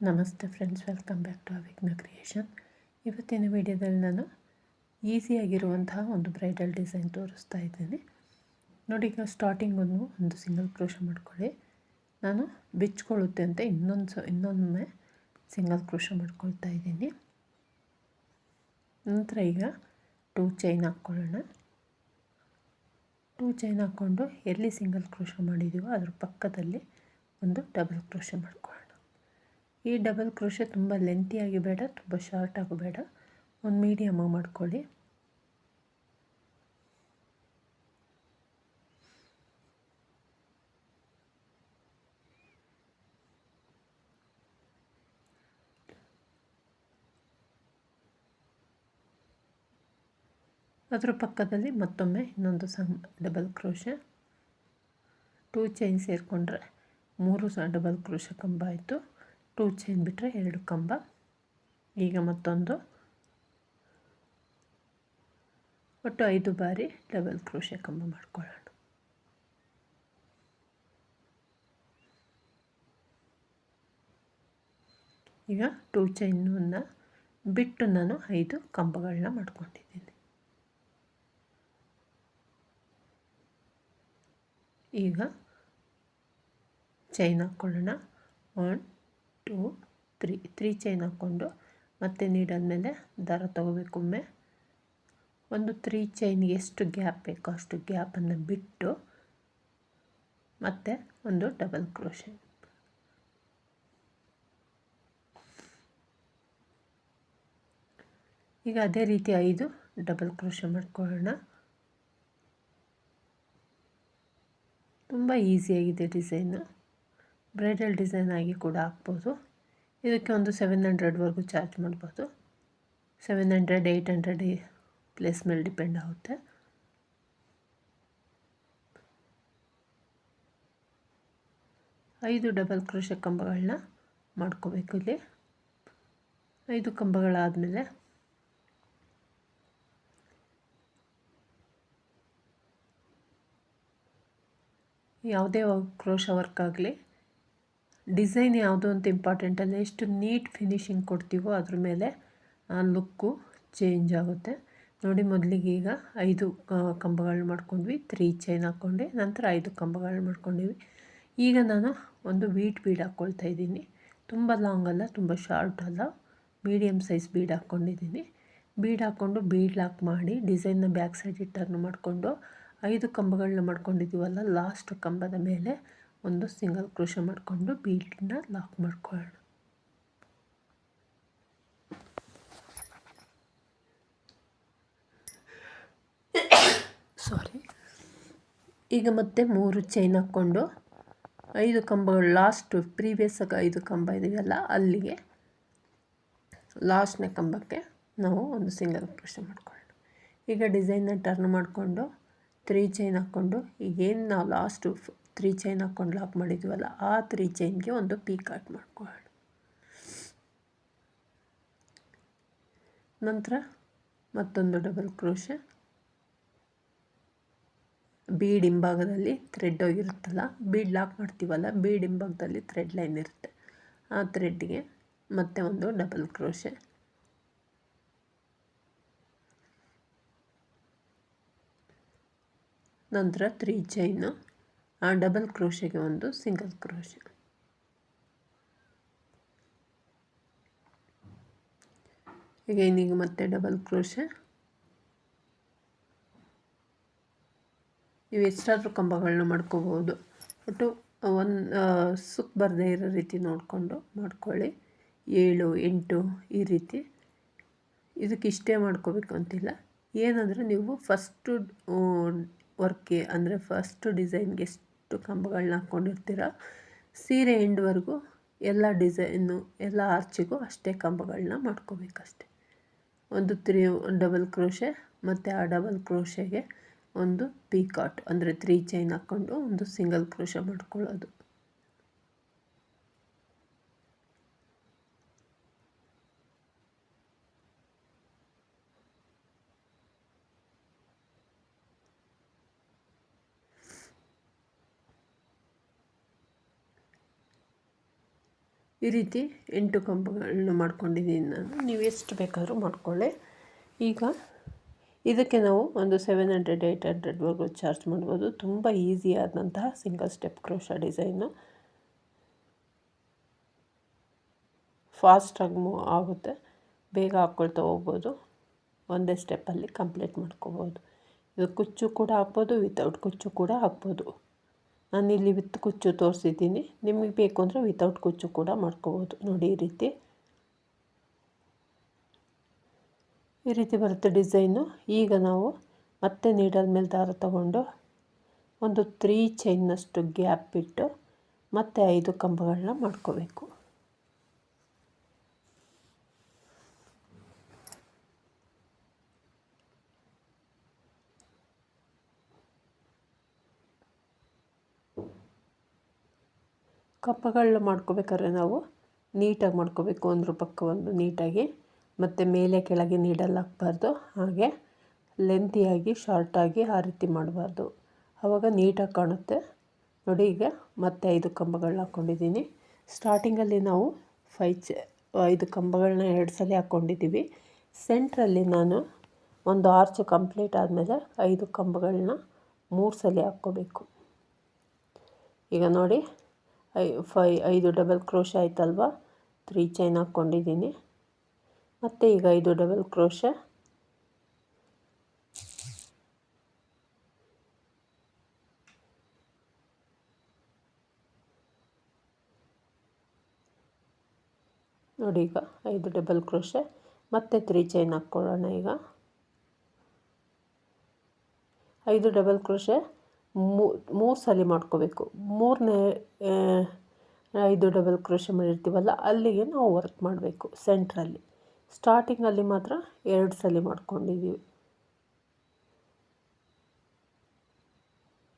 ನಮಸ್ತೆ friends, welcome back to Avighna creation. ಇವತ್ತಿನ ವಿಡಿಯೋದಲ್ಲಿ ನಾನು ಈಸಿಯಾಗಿರುವಂತಹ ಒಂದು ಬ್ರೈಡಲ್ ಡಿಸೈನ್ ತೋರಿಸ್ತಾ ಇದ್ದೀನಿ ನೋಡಿ. ಈಗ ಸ್ಟಾರ್ಟಿಂಗ್ ಒಂದು ಸಿಂಗಲ್ ಕ್ರೋಶೆ ಮಾಡ್ಕೊಳ್ಳಿ. ನಾನು ಬಿಚ್ಕೊಳ್ಳುತ್ತೆ ಅಂತ ಇನ್ನೊಮ್ಮೆ ಸಿಂಗಲ್ ಕ್ರೋಶೆ ಮಾಡ್ಕೊಳ್ತಾ ಇದ್ದೀನಿ. ನಂತರ ಈಗ 2 ಚೈನ್ ಹಾಕ್ಕೊಳ್ಳೋಣ. 2 ಚೈನ್ ಹಾಕ್ಕೊಂಡು ಎಲ್ಲಿ ಸಿಂಗಲ್ ಕ್ರೋಶೆ ಮಾಡಿದ್ದೀವೋ ಅದ್ರ ಪಕ್ಕದಲ್ಲಿ ಒಂದು ಡಬಲ್ ಕ್ರೋಶೆ ಮಾಡ್ಕೊಳ್ಳೋಣ. ಈ ಡಬಲ್ ಕ್ರೋಶೆ ತುಂಬ ಲೆಂತಿಯಾಗಿ ಬೇಡ, ತುಂಬ ಶಾರ್ಟ್ ಆಗಬೇಡ, ಒಂದು ಮೀಡಿಯಮ್ ಮಾಡ್ಕೊಳ್ಳಿ. ಅದರ ಪಕ್ಕದಲ್ಲಿ ಮತ್ತೊಮ್ಮೆ ಇನ್ನೊಂದು ಡಬಲ್ ಕ್ರೋಶೆ. 2 ಚೈನ್ ಸೇರಿಕೊಂಡ್ರೆ 3 ಡಬಲ್ ಕ್ರೋಶೆ ಕಂಬ ಆಯಿತು. 2 ಚೈನ್ ಬಿಟ್ಟರೆ 2 ಕಂಬ. ಈಗ ಮತ್ತೊಂದು ಒಟ್ಟು 5 ಬಾರಿ ಡಬಲ್ ಕ್ರೋಶೆ ಕಂಬ ಮಾಡ್ಕೊಳ್ಳೋಣ. ಈಗ 2 ಚೈನನ್ನು ಬಿಟ್ಟು ನಾನು 5 ಕಂಬಗಳನ್ನ ಮಾಡ್ಕೊಂಡಿದ್ದೀನಿ. ಈಗ ಚೈನ್ ಹಾಕ್ಕೊಳ್ಳೋಣ. 1 2 3 ಚೈನ್ ಹಾಕ್ಕೊಂಡು ಮತ್ತೆ ನೀಡಲ್ ಮೇಲೆ ದಾರ ತಗೋಬೇಕೊಮ್ಮೆ. ಒಂದು 3 ಚೈನ್ಗೆ ಎಷ್ಟು ಗ್ಯಾಪ್ ಬೇಕೋ ಅಷ್ಟು ಗ್ಯಾಪನ್ನು ಬಿಟ್ಟು ಮತ್ತೆ ಒಂದು ಡಬಲ್ ಕ್ರೋಶೆ. ಈಗ ಅದೇ ರೀತಿ 5 ಡಬಲ್ ಕ್ರೋಶೆ ಮಾಡ್ಕೊಳ್ಳೋಣ. ತುಂಬ ಈಸಿಯಾಗಿದೆ ಡಿಸೈನು. ಬ್ರೈಡಲ್ ಡಿಸೈನ್ ಆಗಿ ಕೂಡ ಹಾಕ್ಬೋದು. ಇದಕ್ಕೆ ಒಂದು 700ವರೆಗೂ ಚಾರ್ಜ್ ಮಾಡ್ಬೋದು. 700 800 ಪ್ಲೇಸ್ ಮೇಲೆ ಡಿಪೆಂಡ್ ಆಗುತ್ತೆ. ಐದು ಡಬಲ್ ಕ್ರೋಶೆ ಕಂಬಗಳನ್ನ ಮಾಡ್ಕೋಬೇಕು. ಇಲ್ಲಿ 5 ಕಂಬಗಳಾದಮೇಲೆ ಯಾವುದೇ ಕ್ರೋಶ ವರ್ಕ್ ಆಗಲಿ, ಡಿಸೈನ್ ಯಾವುದು ಅಂತ ಇಂಪಾರ್ಟೆಂಟ್ ಅಲ್ಲ, ಎಷ್ಟು ನೀಟ್ ಫಿನಿಶಿಂಗ್ ಕೊಡ್ತೀವೋ ಅದ್ರ ಮೇಲೆ ಆ ಲುಕ್ಕು ಚೇಂಜ್ ಆಗುತ್ತೆ ನೋಡಿ. ಮೊದಲಿಗೆ ಈಗ 5 ಕಂಬಗಳು ಮಾಡ್ಕೊಂಡ್ವಿ, 3 ಚೈನ್ ಹಾಕ್ಕೊಂಡೆ, ನಂತರ 5 ಕಂಬಗಳು ಮಾಡ್ಕೊಂಡಿವಿ. ಈಗ ನಾನು ಒಂದು ಬೀಡ್ ಹಾಕ್ಕೊಳ್ತಾ ಇದ್ದೀನಿ. ತುಂಬ ಲಾಂಗ್ ಅಲ್ಲ, ತುಂಬ ಶಾರ್ಟ್ ಅಲ್ಲ, ಮೀಡಿಯಮ್ ಸೈಜ್ ಬೀಡ್ ಹಾಕ್ಕೊಂಡಿದ್ದೀನಿ. ಬೀಡ್ ಹಾಕ್ಕೊಂಡು ಬೀಡ್ ಲಾಕ್ ಮಾಡಿ ಡಿಸೈನ್ನ ಬ್ಯಾಕ್ ಸೈಡ್ ಟರ್ನ್ ಮಾಡಿಕೊಂಡು 5 ಕಂಬಗಳನ್ನ ಮಾಡ್ಕೊಂಡಿದ್ದೀವಲ್ಲ, ಲಾಸ್ಟ್ ಕಂಬದ ಮೇಲೆ ಒಂದು ಸಿಂಗಲ್ ಕ್ರೋಶೆ ಮಾಡಿಕೊಂಡು ಬೀಡನ್ನ ಲಾಕ್ ಮಾಡ್ಕೊಳ್ಳೋಣ. ಈಗ ಮತ್ತೆ 3 ಚೈನ್ ಹಾಕ್ಕೊಂಡು 5 ಕಂಬಗಳು ಲಾಸ್ಟ್ ಪ್ರೀವಿಯಸ್ಸಾಗಿ 5 ಕಂಬ ಇದೆಯಲ್ಲ ಅಲ್ಲಿಗೆ ಲಾಸ್ಟ್ನೇ ಕಂಬಕ್ಕೆ ನಾವು ಒಂದು ಸಿಂಗಲ್ ಕ್ರೋಶೆ ಮಾಡ್ಕೊಳ್ಳೋಣ. ಈಗ ಡಿಸೈನ್ನ ಟರ್ನ್ ಮಾಡಿಕೊಂಡು 3 ಚೈನ್ ಹಾಕ್ಕೊಂಡು ಈಗೇನು ನಾವು ಲಾಸ್ಟು 3 ಚೈನ್ ಹಾಕ್ಕೊಂಡು ಲಾಕ್ ಮಾಡಿದ್ವಲ್ಲ ಆ 3 ಚೈನ್ಗೆ ಒಂದು ಪೀಕಾಟ್ ಮಾಡ್ಕೊಳ್ಳೋಣ. ನಂತರ ಮತ್ತೊಂದು ಡಬಲ್ ಕ್ರೋಶೆ. ಬೀಡ್ ಹಿಂಭಾಗದಲ್ಲಿ ಥ್ರೆಡ್ ಹೋಗಿರುತ್ತಲ್ಲ, ಬೀಡ್ ಲಾಕ್ ಮಾಡ್ತೀವಲ್ಲ, ಬೀಡ್ ಹಿಂಭಾಗದಲ್ಲಿ ಥ್ರೆಡ್ ಲೈನ್ ಇರುತ್ತೆ, ಆ ಥ್ರೆಡ್ಗೆ ಮತ್ತೆ ಒಂದು ಡಬಲ್ ಕ್ರೋಶೆ. ನಂತರ 3 ಚೈನು, ಆ ಡಬಲ್ ಕ್ರೋಶೆಗೆ ಒಂದು ಸಿಂಗಲ್ ಕ್ರೋಶೆ. ಈಗ ಮತ್ತೆ ಡಬಲ್ ಕ್ರೋಶೆ. ನೀವು ಎಷ್ಟಾದರೂ ಕಂಬಗಳನ್ನ ಮಾಡ್ಕೋಬೋದು, ಒಟ್ಟು ಒಂದು ಸುಕ್ ಬರದೇ ಇರೋ ರೀತಿ ನೋಡಿಕೊಂಡು ಮಾಡ್ಕೊಳ್ಳಿ. 7 8 ಈ ರೀತಿ. ಇದಕ್ಕೆ ಇಷ್ಟೇ ಮಾಡ್ಕೋಬೇಕು ಅಂತಿಲ್ಲ. ಏನಂದರೆ ನೀವು ಫಸ್ಟು ವರ್ಕ್ಗೆ ಅಂದರೆ ಫಸ್ಟ್ ಡಿಸೈನ್ಗೆ ಎಷ್ಟು ಕಂಬಗಳನ್ನ ಹಾಕ್ಕೊಂಡಿರ್ತೀರ, ಸೀರೆ ಎಂಡ್ವರೆಗೂ ಎಲ್ಲ ಡಿಸೈನು ಎಲ್ಲ ಆರ್ಚಿಗೂ ಅಷ್ಟೇ ಕಂಬಗಳನ್ನ ಮಾಡ್ಕೋಬೇಕಷ್ಟೆ. ಒಂದು ಡಬಲ್ ಕ್ರೋಶೆ ಮತ್ತು ಆ ಡಬಲ್ ಕ್ರೋಶೆಗೆ ಒಂದು ಪೀಕಾಟ್ ಅಂದರೆ 3 ಚೈನ್ ಹಾಕ್ಕೊಂಡು ಒಂದು ಸಿಂಗಲ್ ಕ್ರೋಶೆ ಮಾಡ್ಕೊಳ್ಳೋದು. ಈ ರೀತಿ 8 ಕಂಬಗಳನ್ನ ಮಾಡ್ಕೊಂಡಿದ್ದೀನಿ ನಾನು. ನೀವು ಎಷ್ಟು ಬೇಕಾದರೂ ಮಾಡ್ಕೊಳ್ಳಿ. ಈಗ ಇದಕ್ಕೆ ನಾವು ಒಂದು 700-800ವರೆಗೂ ಚಾರ್ಜ್ ಮಾಡ್ಬೋದು. ತುಂಬ ಈಸಿ ಆದಂತಹ ಸಿಂಗಲ್ ಸ್ಟೆಪ್ ಕ್ರೋಶಾ ಡಿಸೈನು. ಫಾಸ್ಟಾಗಿ ಮೂವ್ ಆಗುತ್ತೆ, ಬೇಗ ಹಾಕ್ಕೊಳ್ತಾ ಹೋಗ್ಬೋದು, ಒಂದೇ ಸ್ಟೆಪ್ಪಲ್ಲಿ ಕಂಪ್ಲೀಟ್ ಮಾಡ್ಕೋಬೋದು. ಇದು ಕುಚ್ಚು ಕೂಡ ಹಾಕ್ಬೋದು, ವಿತೌಟ್ ಕುಚ್ಚು ಕೂಡ ಹಾಕ್ಬೋದು. ನಾನಿಲ್ಲಿ ವಿತ್ ಕುಚ್ಚು ತೋರಿಸಿದ್ದೀನಿ, ನಿಮಗೆ ಬೇಕು ಅಂದರೆ ವಿತೌಟ್ ಕುಚ್ಚು ಕೂಡ ಮಾಡ್ಕೋಬೋದು. ನೋಡಿ ಈ ರೀತಿ ಬರುತ್ತೆ ಡಿಸೈನು. ಈಗ ನಾವು ಮತ್ತೆ ನೀಡಲ್ ಮೇಲೆ ದಾರ ತಗೊಂಡು ಒಂದು 3 ಚೈನ್ನಷ್ಟು ಗ್ಯಾಪ್ ಬಿಟ್ಟು ಮತ್ತೆ 5 ಕಂಬಗಳನ್ನ ಮಾಡ್ಕೋಬೇಕು. ಕಂಬಗಳನ್ನ ಮಾಡ್ಕೋಬೇಕಾದ್ರೆ ನಾವು ನೀಟಾಗಿ ಮಾಡ್ಕೋಬೇಕು, ಒಂದ್ರ ಪಕ್ಕ ಒಂದು ನೀಟಾಗಿ. ಮತ್ತು ಮೇಲೆ ಕೆಳಗೆ ನೀಡಲ್ ಹಾಕ್ಬಾರ್ದು, ಹಾಗೆ ಲೆಂತಿಯಾಗಿ ಶಾರ್ಟಾಗಿ ಆ ರೀತಿ ಮಾಡಬಾರ್ದು, ಆವಾಗ ನೀಟಾಗಿ ಕಾಣುತ್ತೆ. ನೋಡಿ, ಈಗ ಮತ್ತೆ 5 ಕಂಬಗಳನ್ನ ಹಾಕ್ಕೊಂಡಿದ್ದೀನಿ. ಸ್ಟಾರ್ಟಿಂಗಲ್ಲಿ ನಾವು 5 ಕಂಬಗಳನ್ನ 2 ಸಲ ಹಾಕ್ಕೊಂಡಿದ್ದೀವಿ. ಸೆಂಟ್ರಲ್ಲಿ ನಾನು ಒಂದು ಆರ್ಚ್ ಕಂಪ್ಲೀಟ್ ಆದಮೇಲೆ 5 ಕಂಬಗಳನ್ನ 3 ಸಲ ಹಾಕ್ಕೋಬೇಕು. ಈಗ ನೋಡಿ 5 ಡಬಲ್ ಕ್ರೋಶ ಆಯ್ತಲ್ವ, 3 ಚೈನ್ ಹಾಕ್ಕೊಂಡಿದ್ದೀನಿ. ಮತ್ತು ಈಗ 5 ಡಬಲ್ ಕ್ರೋಶ, ನೋಡಿ ಈಗ 5 ಡಬಲ್ ಕ್ರೋಶ ಮತ್ತು 3 ಚೈನ್ ಹಾಕ್ಕೊಳ್ಳೋಣ. ಈಗ 5 ಡಬಲ್ ಕ್ರೋಶ 3 ಸಲ ಮಾಡ್ಕೋಬೇಕು. 3ನೇ 5 ಡಬಲ್ ಕ್ರೋಶ ಮಾಡಿರ್ತೀವಲ್ಲ, ಅಲ್ಲಿಗೆ ನಾವು ವರ್ಕ್ ಮಾಡಬೇಕು. ಸೆಂಟ್ರಲ್ಲಿ ಸ್ಟಾರ್ಟಿಂಗಲ್ಲಿ ಮಾತ್ರ 2 ಸಲ ಮಾಡ್ಕೊಂಡಿದ್ದೀವಿ.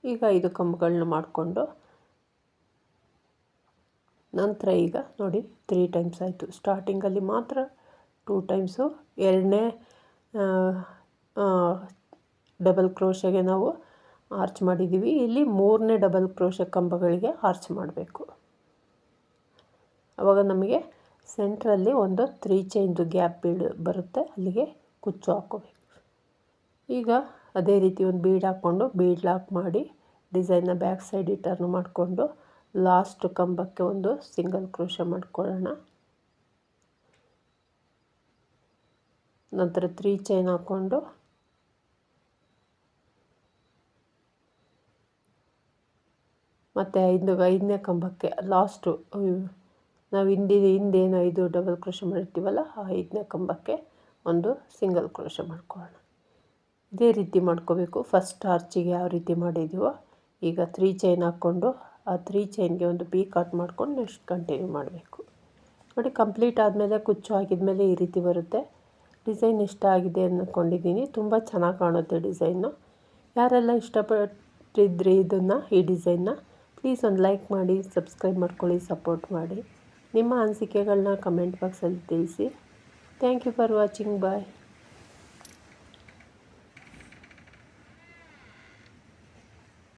ಈಗ 5 ಕಂಬಗಳನ್ನ ಮಾಡಿಕೊಂಡು ನಂತರ ಈಗ ನೋಡಿ 3 ಟೈಮ್ಸ್ ಆಯಿತು. ಸ್ಟಾರ್ಟಿಂಗಲ್ಲಿ ಮಾತ್ರ 2 ಟೈಮ್ಸು, 2ನೇ ಡಬಲ್ ಕ್ರೋಶಗೆ ನಾವು ಆರ್ಚ್ ಮಾಡಿದ್ದೀವಿ. ಇಲ್ಲಿ 3ನೇ ಡಬಲ್ ಕ್ರೋಶ ಕಂಬಗಳಿಗೆ ಆರ್ಚ್ ಮಾಡಬೇಕು. ಆವಾಗ ನಮಗೆ ಸೆಂಟ್ರಲ್ಲಿ ಒಂದು 3 ಚೈನ್ದು ಗ್ಯಾಪ್ ಬರುತ್ತೆ, ಅಲ್ಲಿಗೆ ಕುಚ್ಚು ಹಾಕ್ಕೋಬೇಕು. ಈಗ ಅದೇ ರೀತಿ ಒಂದು ಬೀಡ್ ಹಾಕ್ಕೊಂಡು ಬೀಡ್ ಲಾಕ್ ಮಾಡಿ ಡಿಸೈನ್ನ ಬ್ಯಾಕ್ ಸೈಡ್ ಟರ್ನ್ ಮಾಡಿಕೊಂಡು ಲಾಸ್ಟ್ ಕಂಬಕ್ಕೆ ಒಂದು ಸಿಂಗಲ್ ಕ್ರೋಶ ಮಾಡ್ಕೊಳ್ಳೋಣ. ನಂತರ 3 ಚೈನ್ ಹಾಕ್ಕೊಂಡು ಮತ್ತು 5ನೇ ಕಂಬಕ್ಕೆ ಲಾಸ್ಟು ನಾವು ಹಿಂದೇನು 5 ಡಬಲ್ ಕ್ರೋಶ ಮಾಡಿರ್ತೀವಲ್ಲ, ಆ 5ನೇ ಕಂಬಕ್ಕೆ ಒಂದು ಸಿಂಗಲ್ ಕ್ರೋಶ ಮಾಡ್ಕೊಳ್ಳೋಣ. ಇದೇ ರೀತಿ ಮಾಡ್ಕೋಬೇಕು. ಫಸ್ಟ್ ಆರ್ಚಿಗೆ ಯಾವ ರೀತಿ ಮಾಡಿದ್ದೀವೋ ಈಗ 3 ಚೈನ್ ಹಾಕ್ಕೊಂಡು ಆ 3 ಚೈನ್ಗೆ ಒಂದು ಪೀ ಕಟ್ ಮಾಡ್ಕೊಂಡು ನೆಕ್ಸ್ಟ್ ಕಂಟಿನ್ಯೂ ಮಾಡಬೇಕು. ನೋಡಿ, ಕಂಪ್ಲೀಟ್ ಆದಮೇಲೆ ಕುಚ್ಚು ಹಾಕಿದ್ಮೇಲೆ ಈ ರೀತಿ ಬರುತ್ತೆ. ಡಿಸೈನ್ ಇಷ್ಟ ಆಗಿದೆ ಅಂದ್ಕೊಂಡಿದ್ದೀನಿ. ತುಂಬ ಚೆನ್ನಾಗಿ ಕಾಣುತ್ತೆ ಡಿಸೈನು. ಯಾರೆಲ್ಲ ಇಷ್ಟಪಟ್ಟಿದ್ರಿ ಈ ಡಿಸೈನ್ನ, ಪ್ಲೀಸ್ ಒಂದು ಲೈಕ್ ಮಾಡಿ, ಸಬ್ಸ್ಕ್ರೈಬ್ ಮಾಡ್ಕೊಳ್ಳಿ, ಸಪೋರ್ಟ್ ಮಾಡಿ. ನಿಮ್ಮ ಅನಿಸಿಕೆಗಳನ್ನ ಕಮೆಂಟ್ ಬಾಕ್ಸಲ್ಲಿ ತಿಳಿಸಿ. Thank you for watching. Bye.